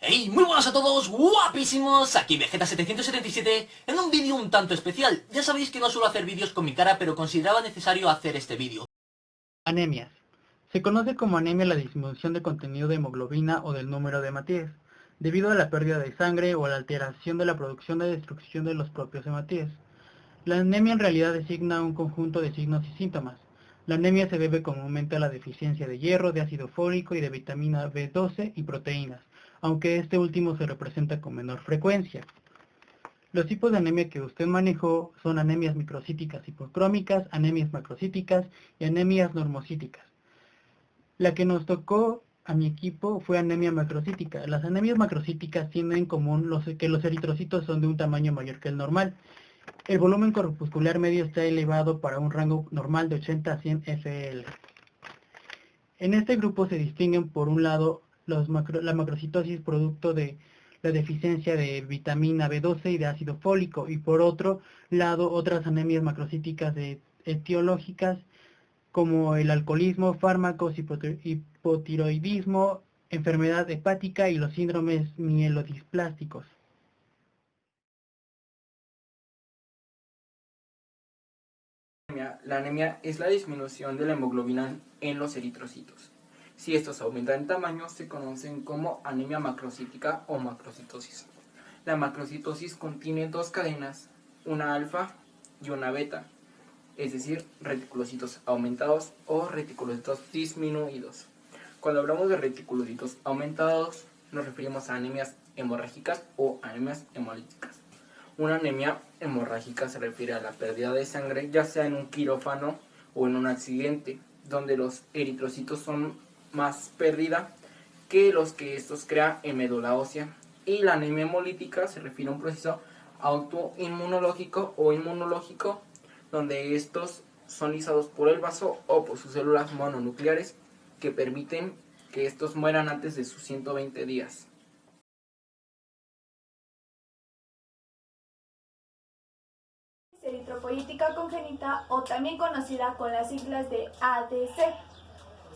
¡Hey! Muy buenas a todos, guapísimos, aquí Vegeta777 en un vídeo un tanto especial. Ya sabéis que no suelo hacer vídeos con mi cara, pero consideraba necesario hacer este vídeo. Anemias. Se conoce como anemia la disminución de contenido de hemoglobina o del número de hematíes, debido a la pérdida de sangre o a la alteración de la producción de destrucción de los propios hematíes. La anemia en realidad designa un conjunto de signos y síntomas. La anemia se debe comúnmente a la deficiencia de hierro, de ácido fólico y de vitamina B12 y proteínas, aunque este último se representa con menor frecuencia. Los tipos de anemia que usted manejó son anemias microcíticas hipocrómicas, anemias macrocíticas y anemias normocíticas. La que nos tocó a mi equipo fue anemia macrocítica. Las anemias macrocíticas tienen en común que los eritrocitos son de un tamaño mayor que el normal. El volumen corpuscular medio está elevado para un rango normal de 80 a 100 FL. En este grupo se distinguen por un lado la macrocitosis producto de la deficiencia de vitamina B12 y de ácido fólico, y por otro lado otras anemias macrocíticas etiológicas como el alcoholismo, fármacos, hipotiroidismo, enfermedad hepática y los síndromes mielodisplásticos. La anemia es la disminución de la hemoglobina en los eritrocitos. Si estos aumentan en tamaño, se conocen como anemia macrocítica o macrocitosis. La macrocitosis contiene dos cadenas, una alfa y una beta, es decir, reticulocitos aumentados o reticulocitos disminuidos. Cuando hablamos de reticulocitos aumentados, nos referimos a anemias hemorrágicas o anemias hemolíticas. Una anemia hemorrágica se refiere a la pérdida de sangre, ya sea en un quirófano o en un accidente, donde los eritrocitos son más pérdida que los que estos crean en médula ósea. Y la anemia hemolítica se refiere a un proceso autoinmunológico o inmunológico, donde estos son lisados por el vaso o por sus células mononucleares que permiten que estos mueran antes de sus 120 días. Eritropoyética congénita, o también conocida con las siglas de ADC.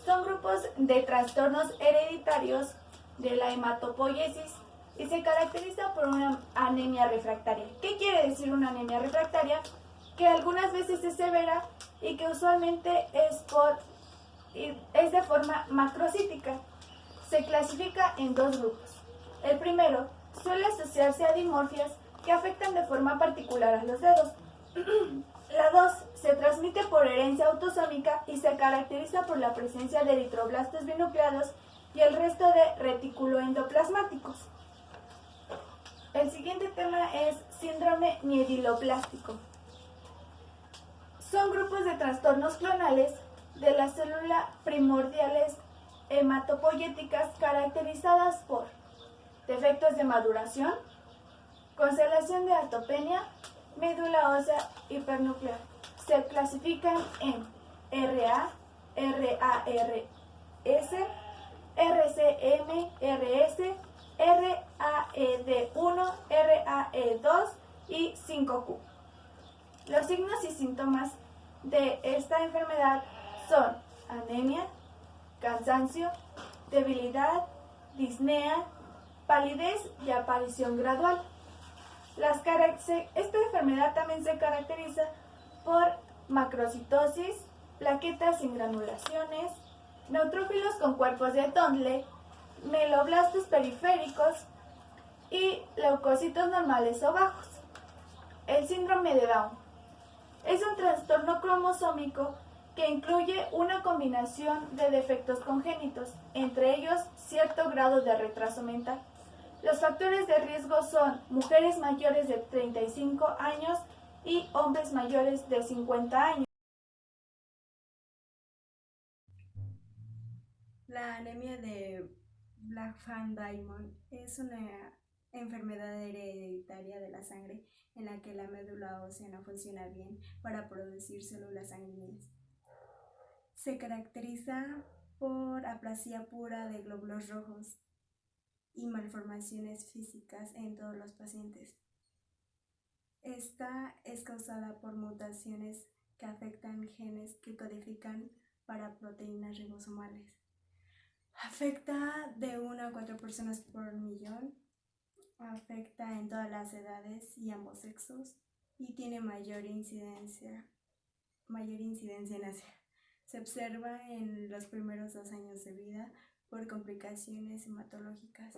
Son grupos de trastornos hereditarios de la hematopoiesis y se caracteriza por una anemia refractaria. ¿Qué quiere decir una anemia refractaria? Que algunas veces es severa y que usualmente es de forma macrocítica. Se clasifica en dos grupos. El primero suele asociarse a dimorfias que afectan de forma particular a los dedos. La 2 se transmite por herencia autosómica y se caracteriza por la presencia de eritroblastos binucleados y el resto de reticuloendoplasmáticos. El siguiente tema es síndrome mielodiplástico. Son grupos de trastornos clonales de la célula primordiales hematopoyéticas caracterizadas por defectos de maduración, conservación de atopenia, médula ósea hipernuclear. Se clasifican en RA, RARS, RCM, RS, RAED1, RAE2 y 5Q. Los signos y síntomas de esta enfermedad son anemia, cansancio, debilidad, disnea, palidez y aparición gradual. Esta enfermedad también se caracteriza por macrocitosis, plaquetas sin granulaciones, neutrófilos con cuerpos de Tondle, mieloblastos periféricos y leucocitos normales o bajos. El síndrome de Down es un trastorno cromosómico que incluye una combinación de defectos congénitos, entre ellos cierto grado de retraso mental. Los factores de riesgo son mujeres mayores de 35 años y hombres mayores de 50 años. La anemia de Black-Van-Diamond es una enfermedad hereditaria de la sangre en la que la médula ósea no funciona bien para producir células sanguíneas. Se caracteriza por aplasia pura de glóbulos rojos y malformaciones físicas en todos los pacientes. Esta es causada por mutaciones que afectan genes que codifican para proteínas ribosomales. Afecta de 1 a 4 personas por millón afecta en todas las edades y ambos sexos y tiene mayor incidencia en Asia. Se observa en los primeros 2 años de vida por complicaciones hematológicas.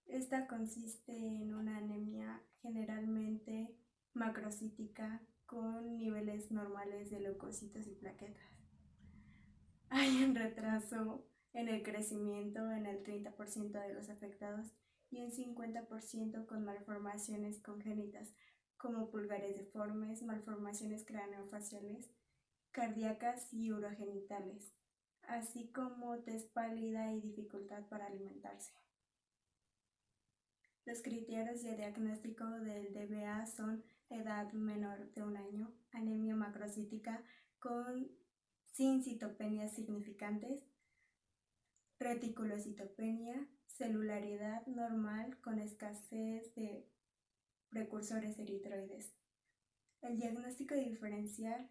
Esta consiste en una anemia generalmente macrocítica con niveles normales de leucocitos y plaquetas. Hay un retraso en el crecimiento en el 30% de los afectados y un 50% con malformaciones congénitas como pulgares deformes, malformaciones craneofaciales, cardíacas y urogenitales, así como tez pálida y dificultad para alimentarse. Los criterios de diagnóstico del DBA son edad menor de 1 año, anemia macrocítica sin citopenias significantes, reticulocitopenia, celularidad normal con escasez de precursores eritroides. El diagnóstico diferencial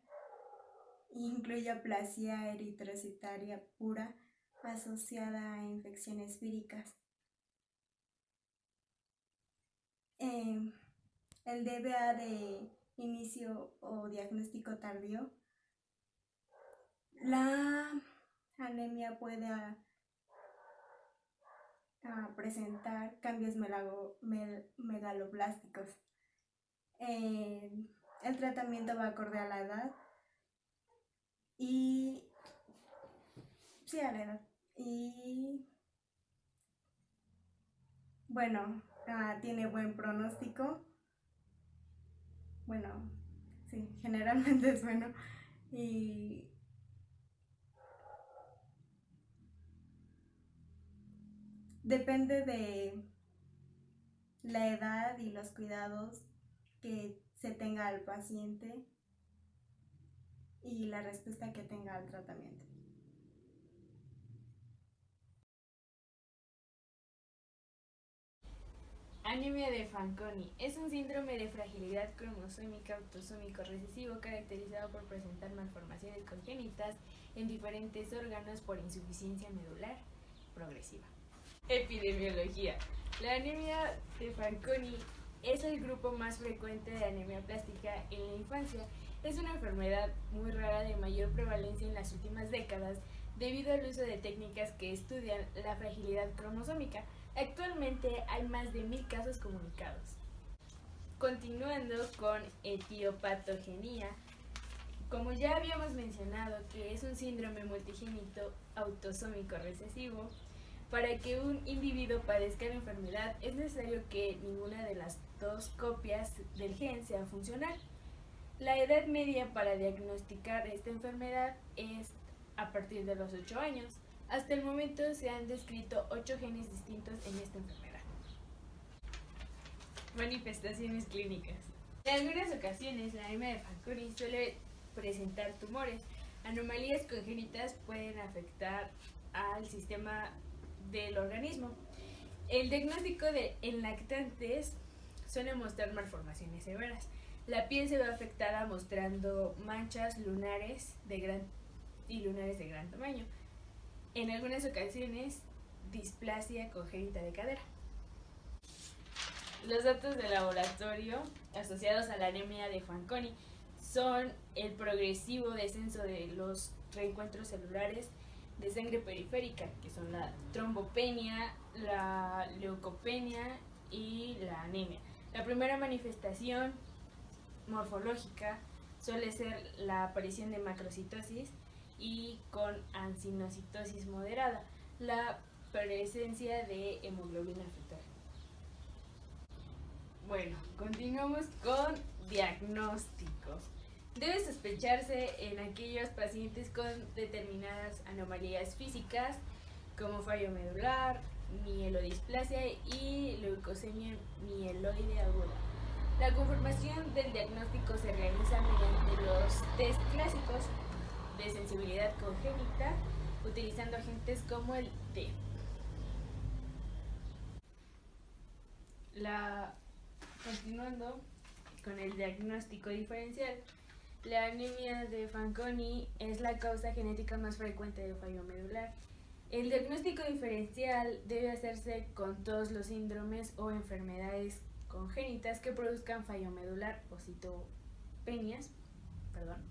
incluye aplasia eritrocitaria pura asociada a infecciones víricas. El DBA de inicio o diagnóstico tardío, la anemia puede presentar cambios megaloblásticos. El tratamiento va acorde a la edad y bueno, tiene buen pronóstico. Bueno, sí, generalmente es bueno y depende de la edad y los cuidados que se tenga al paciente y la respuesta que tenga al tratamiento. Anemia de Fanconi es un síndrome de fragilidad cromosómica autosómico recesivo caracterizado por presentar malformaciones congénitas en diferentes órganos por insuficiencia medular progresiva. Epidemiología. La anemia de Fanconi es el grupo más frecuente de anemia plástica en la infancia. Es una enfermedad muy rara de mayor prevalencia en las últimas décadas debido al uso de técnicas que estudian la fragilidad cromosómica. Actualmente hay más de 1000 casos comunicados. Continuando con etiopatogenia, como ya habíamos mencionado que es un síndrome multigénito autosómico recesivo, para que un individuo padezca la enfermedad es necesario que ninguna de las 2 copias del gen sea funcional. La edad media para diagnosticar esta enfermedad es a partir de los 8 años. Hasta el momento se han descrito 8 genes distintos en esta enfermedad. Manifestaciones clínicas. En algunas ocasiones la anemia de Fanconi suele presentar tumores. Anomalías congénitas pueden afectar al sistema del organismo. El diagnóstico en lactantes suele mostrar malformaciones severas. La piel se ve afectada mostrando manchas lunares de gran tamaño. En algunas ocasiones, displasia congénita de cadera. Los datos de laboratorio asociados a la anemia de Fanconi son el progresivo descenso de los reencuentros celulares de sangre periférica, que son la trombopenia, la leucopenia y la anemia. La primera manifestación morfológica suele ser la aparición de macrocitosis y con ancinocitosis moderada, la presencia de hemoglobina fetal. Bueno, continuamos con diagnósticos. Debe sospecharse en aquellos pacientes con determinadas anomalías físicas como fallo medular, mielodisplasia y leucemia mieloide aguda. La confirmación del diagnóstico se realiza mediante los test clásicos de sensibilidad congénita utilizando agentes como el T. Continuando con el diagnóstico diferencial, la anemia de Fanconi es la causa genética más frecuente de fallo medular. El diagnóstico diferencial debe hacerse con todos los síndromes o enfermedades congénitas que produzcan fallo medular o citopenias, perdón,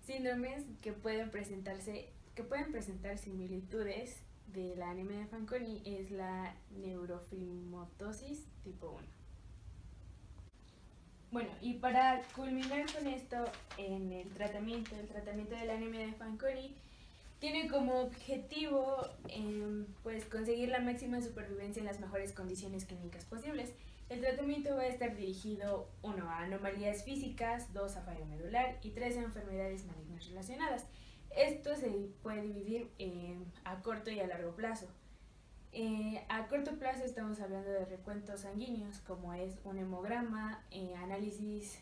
síndromes que pueden presentar similitudes de la anemia de Fanconi es la neurofibromatosis tipo 1. Bueno, y para culminar con esto, en el tratamiento de la anemia de Fanconi tiene como objetivo pues conseguir la máxima supervivencia en las mejores condiciones clínicas posibles. El tratamiento va a estar dirigido 1 a anomalías físicas, 2 a fallo medular y 3 a enfermedades malignas relacionadas. Esto se puede dividir a corto y a largo plazo. A corto plazo estamos hablando de recuentos sanguíneos, como es un hemograma, análisis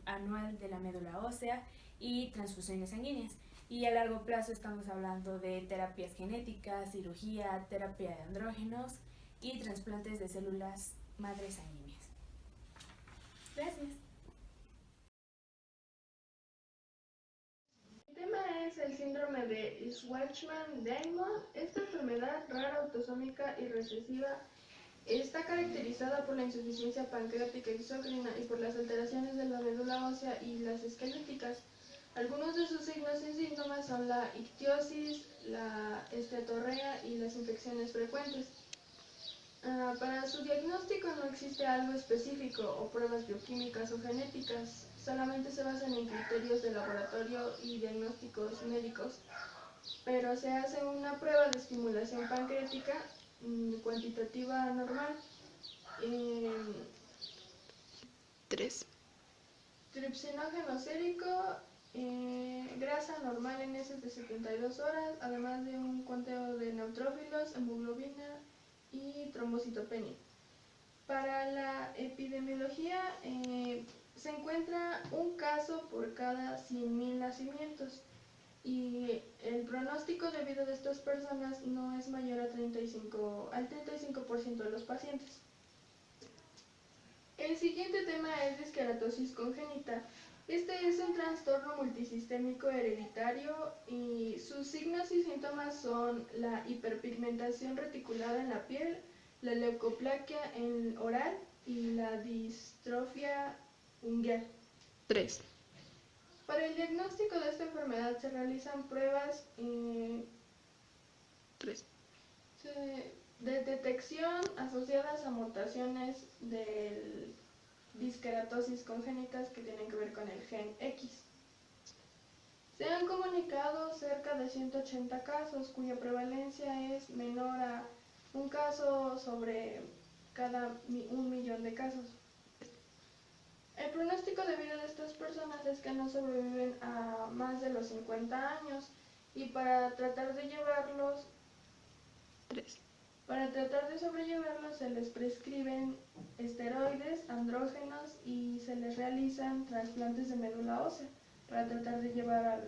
anual de la médula ósea y transfusiones sanguíneas. Y a largo plazo estamos hablando de terapias genéticas, cirugía, terapia de andrógenos y trasplantes de células madres sanguíneas. Gracias. El tema es el síndrome de Shwachman-Diamond. Esta enfermedad rara, autosómica y recesiva está caracterizada por la insuficiencia pancreática exócrina y por las alteraciones de la médula ósea y las esqueléticas. Algunos de sus signos y síntomas son la ictiosis, la esteatorrea y las infecciones frecuentes. Para su diagnóstico no existe algo específico o pruebas bioquímicas o genéticas, solamente se basan en criterios de laboratorio y diagnósticos médicos, pero se hace una prueba de estimulación pancreática cuantitativa normal. 3. Tripsinógeno sérico, grasa normal en heces de 72 horas, además de un conteo de neutrófilos, hemoglobina y trombocitopenia. Para la epidemiología se encuentra un caso por cada 100.000 nacimientos y el pronóstico de vida de estas personas no es mayor al 35% de los pacientes. El siguiente tema es disqueratosis congénita. Este es un trastorno multisistémico hereditario y sus signos y síntomas son la hiperpigmentación reticulada en la piel, la leucoplaquia oral y la distrofia ungueal. 3. Para el diagnóstico de esta enfermedad se realizan pruebas 3. de detección asociadas a mutaciones del disqueratosis congénitas que tienen que ver con el gen X. Se han comunicado cerca de 180 casos cuya prevalencia es menor a un caso sobre cada 1.000.000 de casos. El pronóstico de vida de estas personas es que no sobreviven a más de los 50 años y para tratar de sobrellevarlos se les prescriben esteroides, andrógenos y se les realizan trasplantes de médula ósea para tratar de llevar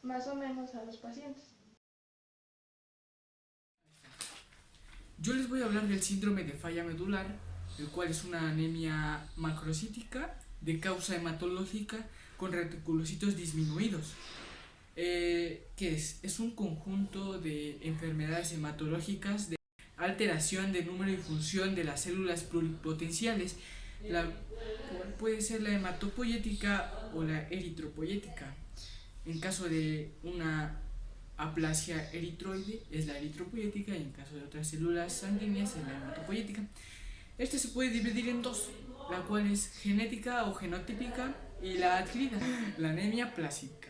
más o menos a los pacientes. Yo les voy a hablar del síndrome de falla medular, el cual es una anemia macrocítica de causa hematológica con reticulocitos disminuidos. ¿Qué es? Es un conjunto de enfermedades hematológicas de alteración de número y función de las células pluripotenciales, la cual puede ser la hematopoyética o la eritropoyética. En caso de una aplasia eritroide es la eritropoyética y en caso de otras células sanguíneas es la hematopoyética. Este se puede dividir en dos, la cual es genética o genotípica y la adquirida, la anemia aplásica.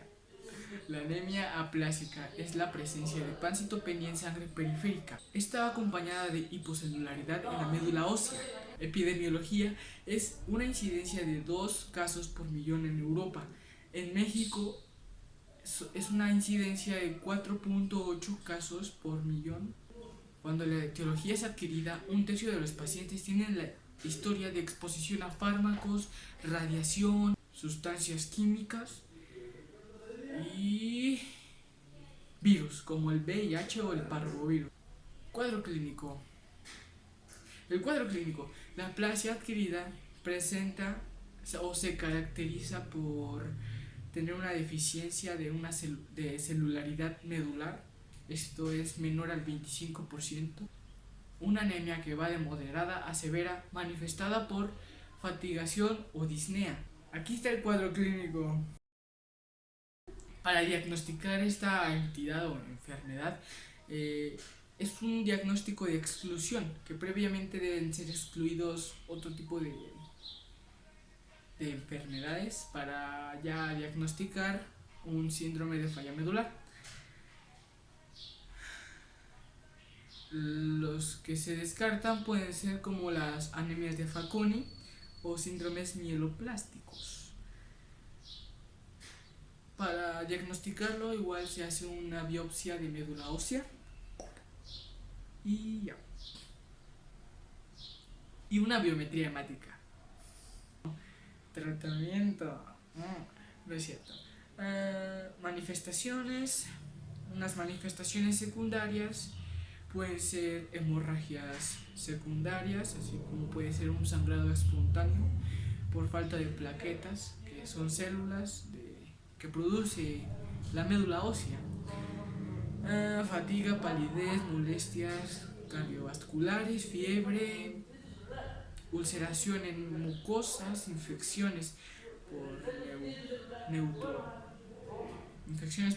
La anemia aplásica es la presencia de pancitopenia en sangre periférica. Está acompañada de hipocelularidad en la médula ósea. Epidemiología es una incidencia de 2 casos por millón en Europa. En México es una incidencia de 4.8 casos por millón. Cuando la etiología es adquirida, 1/3 de los pacientes tienen la historia de exposición a fármacos, radiación, sustancias químicas y virus como el VIH o el parvovirus. Cuadro clínico. El cuadro clínico. La aplasia adquirida presenta o se caracteriza por tener una deficiencia de celularidad medular, esto es menor al 25%. Una anemia que va de moderada a severa, manifestada por fatigación o disnea. Aquí está el cuadro clínico. Para diagnosticar esta entidad o enfermedad, es un diagnóstico de exclusión, que previamente deben ser excluidos otro tipo de enfermedades para ya diagnosticar un síndrome de falla medular. Los que se descartan pueden ser como las anemias de Fanconi o síndromes mieloplásticos. Para diagnosticarlo igual se hace una biopsia de médula ósea y ya. Y una biometría hemática. Tratamiento. No es cierto. Manifestaciones. Unas manifestaciones secundarias pueden ser hemorragias secundarias, así como puede ser un sangrado espontáneo por falta de plaquetas, que son células que produce la médula ósea. Fatiga, palidez, molestias cardiovasculares, fiebre, ulceración en mucosas, infecciones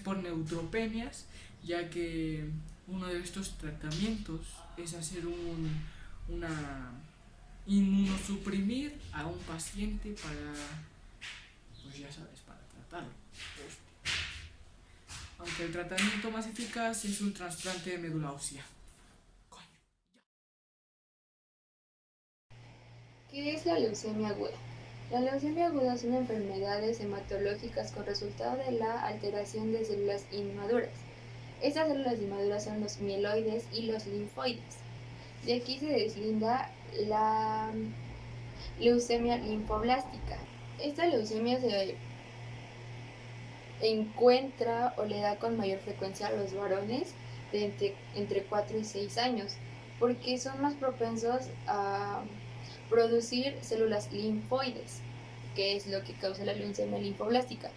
por neutropenias, ya que uno de estos tratamientos es hacer una inmunosuprimir a un paciente para, pues ya sabes, para tratarlo. Aunque el tratamiento más eficaz es un trasplante de médula ósea. ¿Qué es la leucemia aguda? La leucemia aguda son enfermedades hematológicas con resultado de la alteración de células inmaduras. Estas células inmaduras son los mieloides y los linfoides. De aquí se deslinda la leucemia linfoblástica. Esta leucemia se encuentra o le da con mayor frecuencia a los varones de entre 4 y 6 años, porque son más propensos a producir células linfoides, que es lo que causa la leucemia linfoblástica.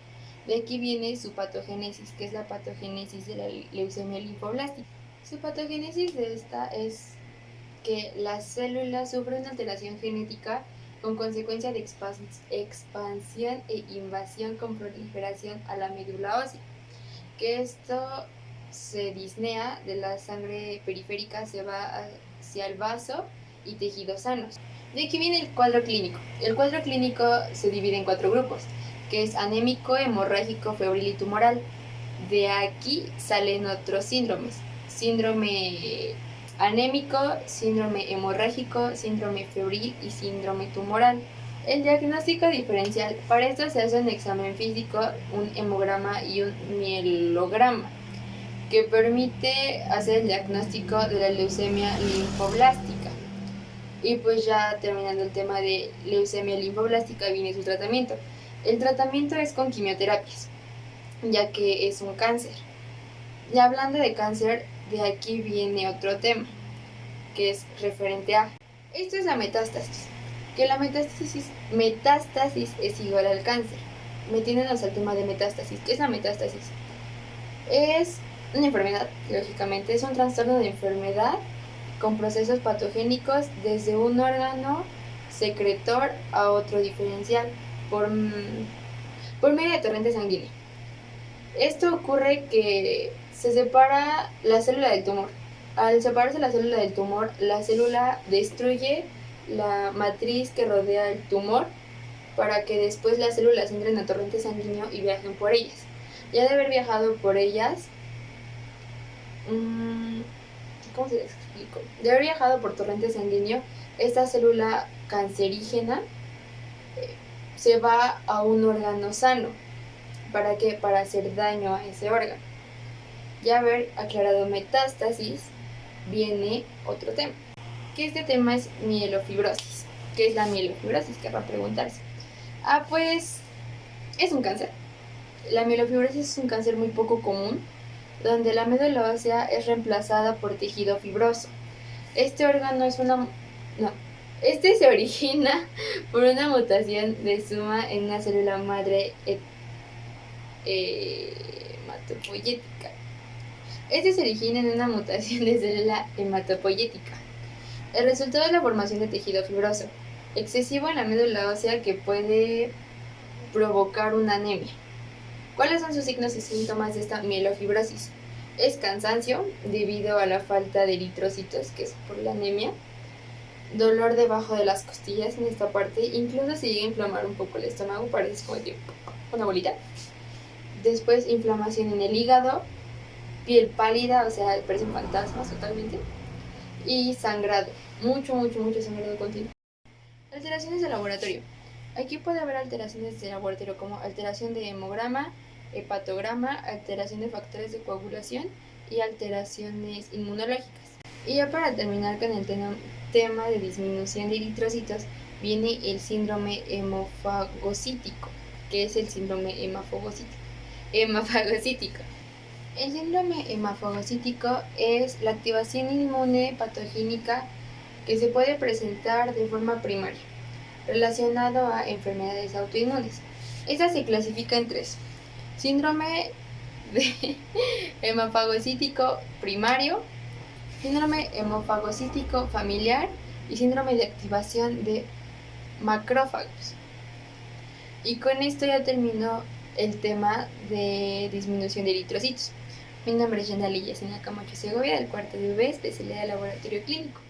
De aquí viene su patogénesis, que es la patogénesis de la leucemia linfoblástica. Su patogénesis de esta es que las células sufren una alteración genética con consecuencia de expansión e invasión con proliferación a la médula ósea, que esto se disnea de la sangre periférica, se va hacia el vaso y tejidos sanos. De aquí viene el cuadro clínico. El cuadro clínico se divide en 4 grupos, que es anémico, hemorrágico, febril y tumoral. De aquí salen otros síndromes: síndrome anémico, síndrome hemorrágico, síndrome febril y síndrome tumoral. El diagnóstico diferencial: para esto se hace un examen físico, un hemograma y un mielograma, que permite hacer el diagnóstico de la leucemia linfoblástica. Y pues ya terminando el tema de leucemia linfoblástica, viene su tratamiento. El tratamiento es con quimioterapias, ya que es un cáncer. Y hablando de cáncer, de aquí viene otro tema, que es referente a... Esto es la metástasis, que la metástasis es igual al cáncer. Metiéndonos al tema de metástasis. ¿Qué es la metástasis? Es una enfermedad, lógicamente, es un trastorno de enfermedad con procesos patogénicos desde un órgano secretor a otro diferencial por medio de torrente sanguíneo. Esto ocurre que se separa la célula del tumor. Al separarse la célula del tumor, la célula destruye la matriz que rodea el tumor para que después las células entren a torrente sanguíneo y viajen por ellas. Ya de haber viajado por ellas, ¿cómo se les explico? De haber viajado por torrente sanguíneo, esta célula cancerígena se va a un órgano sano. ¿Para qué? Para hacer daño a ese órgano. Ya haber aclarado metástasis, viene otro tema. Que este tema es mielofibrosis. ¿Qué es la mielofibrosis? Querrá preguntarse. Pues es un cáncer. La mielofibrosis es un cáncer muy poco común, donde la médula ósea es reemplazada por tejido fibroso. Este órgano es este se origina por una mutación de suma en una célula madre hematopoyética. Este se origina en una mutación de célula hematopoyética. El resultado es la formación de tejido fibroso, excesivo en la médula ósea que puede provocar una anemia. ¿Cuáles son sus signos y síntomas de esta mielofibrosis? Es cansancio debido a la falta de eritrocitos, que es por la anemia, dolor debajo de las costillas en esta parte, incluso se llega a inflamar un poco el estómago, parece como una bolita. Después inflamación en el hígado, piel pálida, o sea, parecen fantasmas totalmente, y sangrado, mucho sangrado continuo. Alteraciones de laboratorio. Aquí puede haber alteraciones de laboratorio como alteración de hemograma, hepatograma, alteración de factores de coagulación y alteraciones inmunológicas. Y ya para terminar con el tema de disminución de eritrocitos, viene el síndrome hemofagocítico, que es el síndrome hemafagocítico. El síndrome hemafagocítico es la activación inmune patogénica que se puede presentar de forma primaria, relacionado a enfermedades autoinmunes. Esta se clasifica en 3. Síndrome de hemafagocítico primario, síndrome hemofagocítico familiar y síndrome de activación de macrófagos. Y con esto ya terminó el tema de disminución de eritrocitos. Mi nombre es Yandali Yesenia Camacho Segovia, del cuarto de UB, especialidad de laboratorio clínico.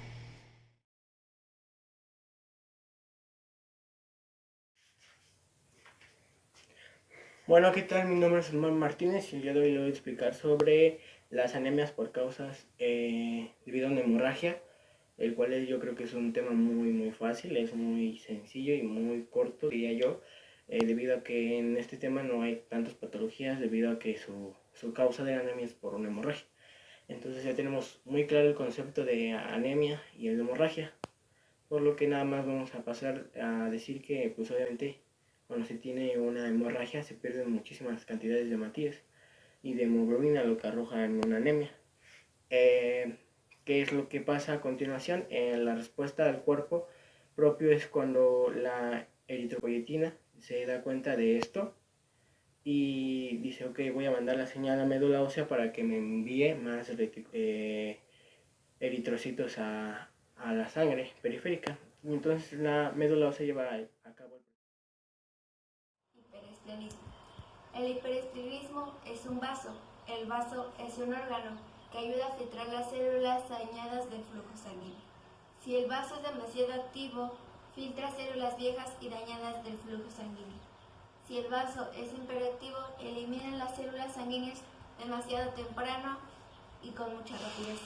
Bueno, ¿qué tal? Mi nombre es Omar Martínez y el día de hoy le voy a explicar sobre las anemias por causas debido a una hemorragia, el cual yo creo que es un tema muy fácil, es muy sencillo y muy corto, diría yo, debido a que en este tema no hay tantas patologías, debido a que su causa de anemia es por una hemorragia. Entonces ya tenemos muy claro el concepto de anemia y el de hemorragia, por lo que nada más vamos a pasar a decir que pues obviamente cuando se tiene una hemorragia se pierden muchísimas cantidades de hemáticas y de hemoglobina, lo que arroja en una anemia. ¿Qué es lo que pasa a continuación? La respuesta del cuerpo propio es cuando la eritropoyetina se da cuenta de esto y dice, ok, voy a mandar la señal a médula ósea para que me envíe más eritrocitos a la sangre periférica. Y entonces la médula ósea lleva a cabo Hiperestrenismo. El hiperestrenismo es un vaso. El vaso es un órgano que ayuda a filtrar las células dañadas del flujo sanguíneo. Si el vaso es demasiado activo, filtra células viejas y dañadas del flujo sanguíneo. Si el vaso es hiperactivo, elimina las células sanguíneas demasiado temprano y con mucha rapidez.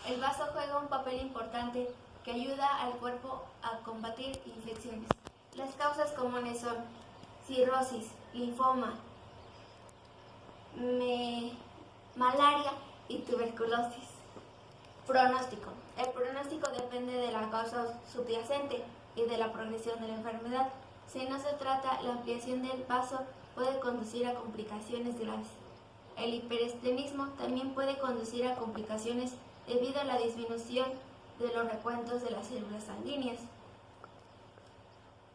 El vaso juega un papel importante que ayuda al cuerpo a combatir infecciones. Las causas comunes son cirrosis, linfoma, malaria y tuberculosis. Pronóstico. El pronóstico depende de la causa subyacente y de la progresión de la enfermedad. Si no se trata, la ampliación del vaso puede conducir a complicaciones graves. El hiperestrenismo también puede conducir a complicaciones debido a la disminución de los recuentos de las células sanguíneas.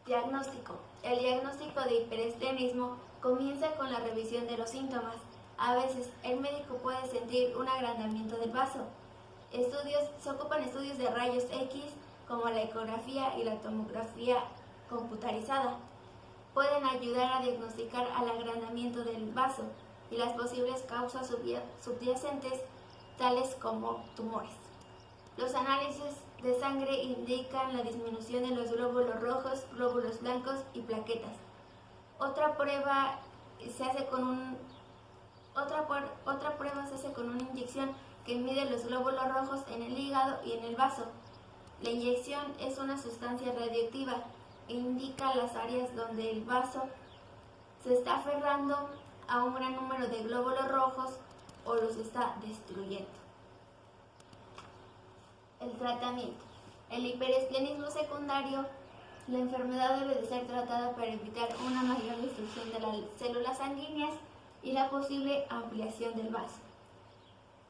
Diagnóstico. El diagnóstico de hiperestrenismo comienza con la revisión de los síntomas. A veces, el médico puede sentir un agrandamiento del vaso. Se ocupan estudios de rayos X, como la ecografía y la tomografía computarizada. Pueden ayudar a diagnosticar el agrandamiento del vaso y las posibles causas subyacentes, tales como tumores. Los análisis de sangre indican la disminución en los glóbulos rojos, glóbulos blancos y plaquetas. Otra prueba se hace con una inyección que mide los glóbulos rojos en el hígado y en el vaso. La inyección es una sustancia radioactiva e indica las áreas donde el vaso se está aferrando a un gran número de glóbulos rojos o los está destruyendo. El tratamiento. El hiperestrenismo secundario. La enfermedad debe de ser tratada para evitar una mayor destrucción de las células sanguíneas y la posible ampliación del vaso.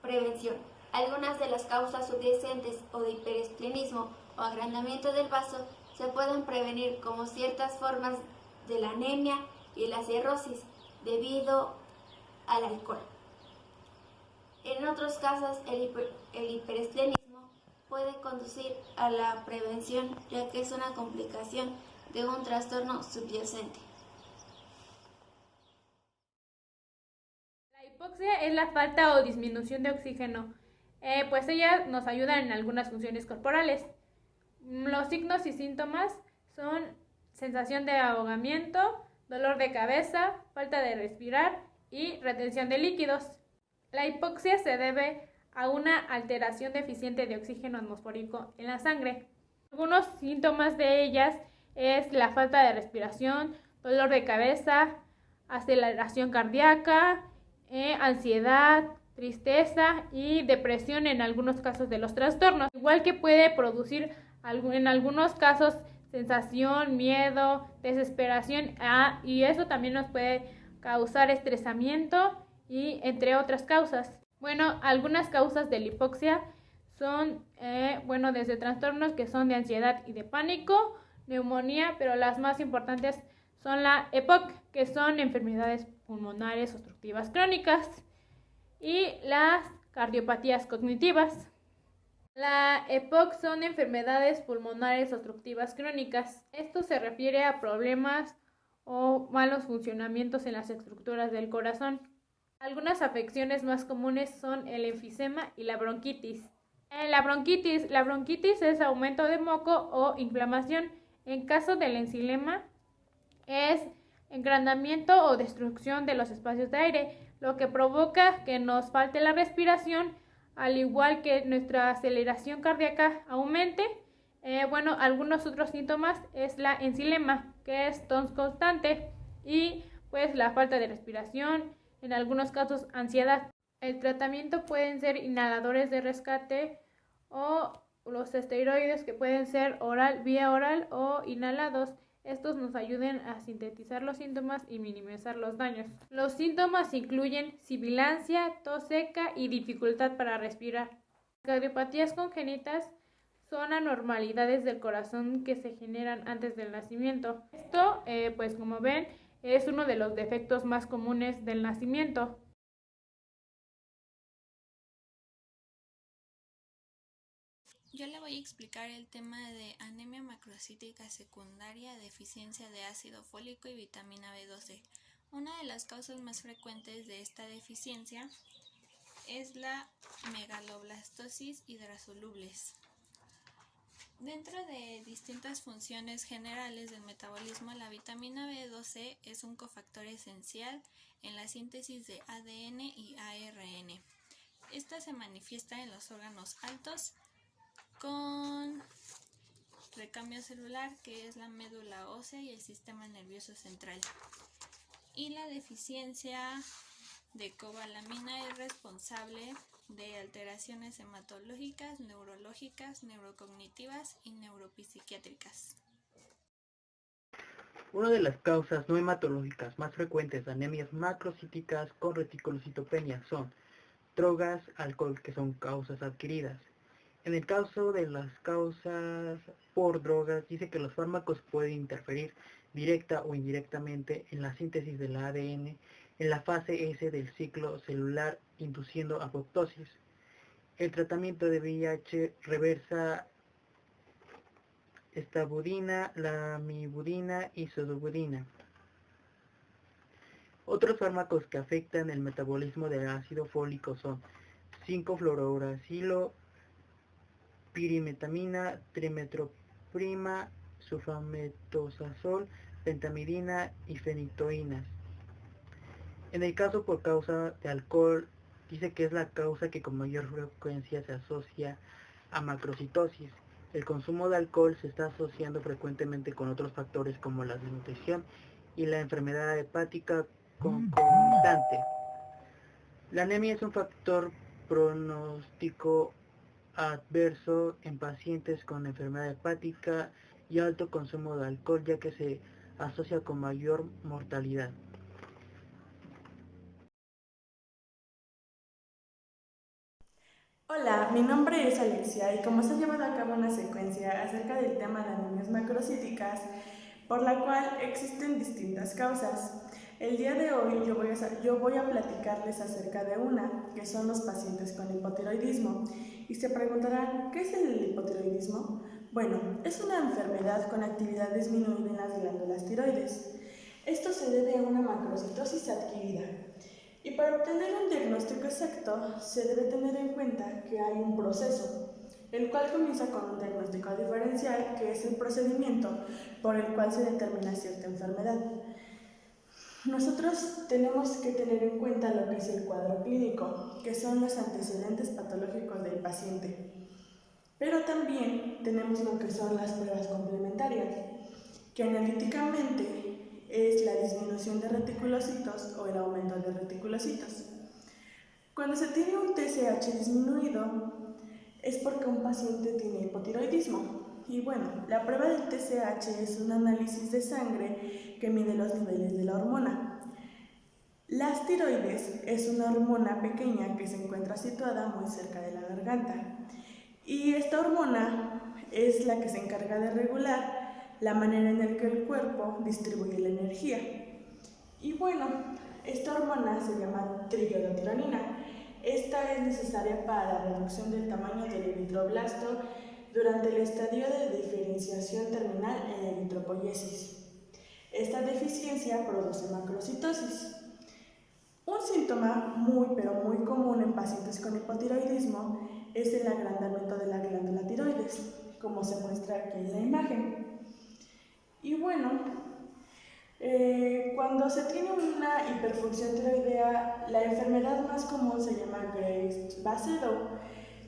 Prevención. Algunas de las causas subyacentes o de hiperestrenismo o agrandamiento del vaso se pueden prevenir, como ciertas formas de la anemia y la cirrosis debido al alcohol. En otros casos, el hiperestrenismo puede conducir a la prevención, ya que es una complicación de un trastorno subyacente. La hipoxia es la falta o disminución de oxígeno, pues ella nos ayuda en algunas funciones corporales. Los signos y síntomas son sensación de ahogamiento, dolor de cabeza, falta de respirar y retención de líquidos. La hipoxia se debe a una alteración deficiente de oxígeno atmosférico en la sangre. Algunos síntomas de ellas es la falta de respiración, dolor de cabeza, aceleración cardíaca, ansiedad, tristeza y depresión en algunos casos de los trastornos. Igual que puede producir en algunos casos sensación, miedo, desesperación, y eso también nos puede causar estresamiento y entre otras causas. Bueno, algunas causas de la hipoxia son, desde trastornos que son de ansiedad y de pánico, neumonía, pero las más importantes son la EPOC, que son enfermedades pulmonares obstructivas crónicas, y las cardiopatías cognitivas. La EPOC son enfermedades pulmonares obstructivas crónicas. Esto se refiere a problemas o malos funcionamientos en las estructuras del corazón. Algunas afecciones más comunes son el enfisema y la bronquitis. La bronquitis es aumento de moco o inflamación. En caso del enfisema es engrandamiento o destrucción de los espacios de aire, lo que provoca que nos falte la respiración, al igual que nuestra aceleración cardíaca aumente. Algunos otros síntomas es la enfisema, que es tos constante, y pues la falta de respiración, en algunos casos ansiedad. El tratamiento pueden ser inhaladores de rescate o los esteroides, que pueden ser vía oral o inhalados. Estos nos ayudan a sintetizar los síntomas y minimizar los daños. Los síntomas incluyen sibilancia, tos seca y dificultad para respirar. Cardiopatías congénitas son anormalidades del corazón que se generan antes del nacimiento. Esto, como ven, es uno de los defectos más comunes del nacimiento. Yo le voy a explicar el tema de anemia macrocítica secundaria, deficiencia de ácido fólico y vitamina B12. Una de las causas más frecuentes de esta deficiencia es la megaloblastosis hidrosolubles. Dentro de distintas funciones generales del metabolismo, la vitamina B12 es un cofactor esencial en la síntesis de ADN y ARN. Esta se manifiesta en los órganos altos con recambio celular, que es la médula ósea y el sistema nervioso central. Y la deficiencia de cobalamina es responsable de alteraciones hematológicas, neurológicas, neurocognitivas y neuropsiquiátricas. Una de las causas no hematológicas más frecuentes de anemias macrocíticas con reticulocitopenia son drogas, alcohol, que son causas adquiridas. En el caso de las causas por drogas, dice que los fármacos pueden interferir directa o indirectamente en la síntesis del ADN en la fase S del ciclo celular, induciendo apoptosis. El tratamiento de VIH reversa estabudina, lamivudina y sodobudina. Otros fármacos que afectan el metabolismo del ácido fólico son 5-fluorouracilo, pirimetamina, trimetroprima, sulfametosazol, pentamidina y fenitoínas. En el caso por causa de alcohol, dice que es la causa que con mayor frecuencia se asocia a macrocitosis. El consumo de alcohol se está asociando frecuentemente con otros factores como la desnutrición y la enfermedad hepática concomitante. La anemia es un factor pronóstico adverso en pacientes con enfermedad hepática y alto consumo de alcohol, ya que se asocia con mayor mortalidad. Hola, mi nombre es Alexia y como se ha llevado a cabo una secuencia acerca del tema de anemias macrocíticas, por la cual existen distintas causas. El día de hoy yo voy a platicarles acerca de una, que son los pacientes con hipotiroidismo. Y se preguntarán, ¿qué es el hipotiroidismo? Bueno, es una enfermedad con actividad disminuida en las glándulas tiroides. Esto se debe a una macrocitosis adquirida. Y para obtener un diagnóstico exacto, se debe tener en cuenta que hay un proceso, el cual comienza con un diagnóstico diferencial, que es el procedimiento por el cual se determina cierta enfermedad. Nosotros tenemos que tener en cuenta lo que es el cuadro clínico, que son los antecedentes patológicos del paciente. Pero también tenemos lo que son las pruebas complementarias, que analíticamente es la disminución de reticulocitos o el aumento de reticulocitos. Cuando se tiene un TSH disminuido, es porque un paciente tiene hipotiroidismo. Y bueno, la prueba del TSH es un análisis de sangre que mide los niveles de la hormona. Las tiroides es una hormona pequeña que se encuentra situada muy cerca de la garganta. Y esta hormona es la que se encarga de regular la manera en la que el cuerpo distribuye la energía. Y bueno, esta hormona se llama triiodotironina. Esta es necesaria para la reducción del tamaño del eritroblasto durante el estadio de diferenciación terminal en la eritropoiesis. Esta deficiencia produce macrocitosis. Un síntoma muy común en pacientes con hipotiroidismo es el agrandamiento de la glándula tiroides, como se muestra aquí en la imagen. Y bueno, cuando se tiene una hiperfunción tiroidea, la enfermedad más común se llama Graves-Basedow.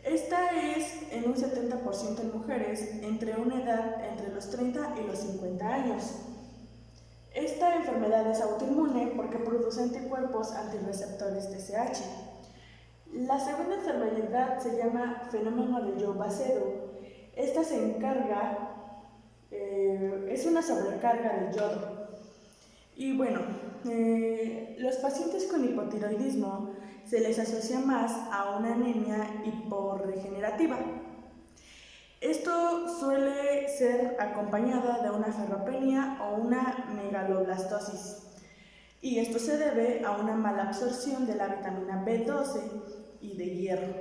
Esta es en un 70% en mujeres entre una edad entre los 30 y los 50 años. Esta enfermedad es autoinmune porque produce anticuerpos antirreceptores TSH. La segunda enfermedad se llama fenómeno de Joe-Basedow. Esta se encarga, es una sobrecarga de yodo. Y bueno, los pacientes con hipotiroidismo se les asocia más a una anemia hiporregenerativa. Esto suele ser acompañada de una ferropenia o una megaloblastosis. Y esto se debe a una mala absorción de la vitamina B12 y de hierro.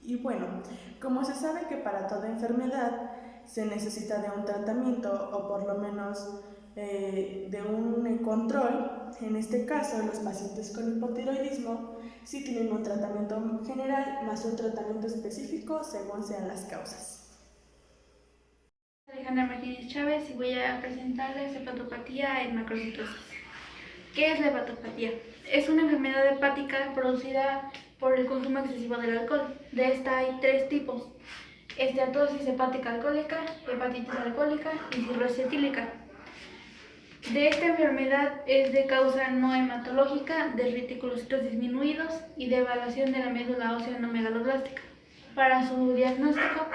Y bueno, como se sabe que para toda enfermedad se necesita de un tratamiento o por lo menos de un control, en este caso los pacientes con hipotiroidismo sí tienen un tratamiento general más un tratamiento específico según sean las causas. Alejandra Martínez Chávez y voy a presentarles hepatopatía en macrocitosis. ¿Qué es la hepatopatía? Es una enfermedad hepática producida por el consumo excesivo del alcohol. De esta hay 3 tipos: esteatosis hepática alcohólica, hepatitis alcohólica y cirrosis etílica. De esta enfermedad es de causa no hematológica, de reticulocitos disminuidos y de evaluación de la médula ósea no megaloblástica. Para su diagnóstico,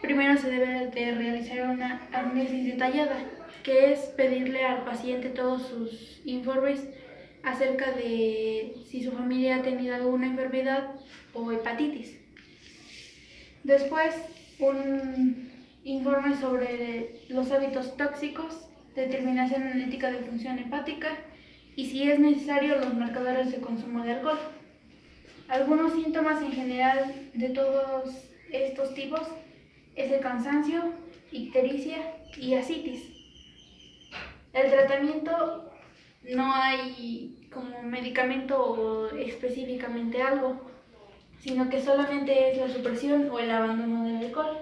primero se debe de realizar una anamnesis detallada, que es pedirle al paciente todos sus informes acerca de si su familia ha tenido alguna enfermedad o hepatitis. Después, un informe sobre los hábitos tóxicos, determinación analítica de función hepática y, si es necesario, los marcadores de consumo de alcohol. Algunos síntomas en general de todos estos tipos es el cansancio, ictericia y ascitis. El tratamiento, no hay como medicamento o específicamente algo, sino que solamente es la supresión o el abandono del alcohol.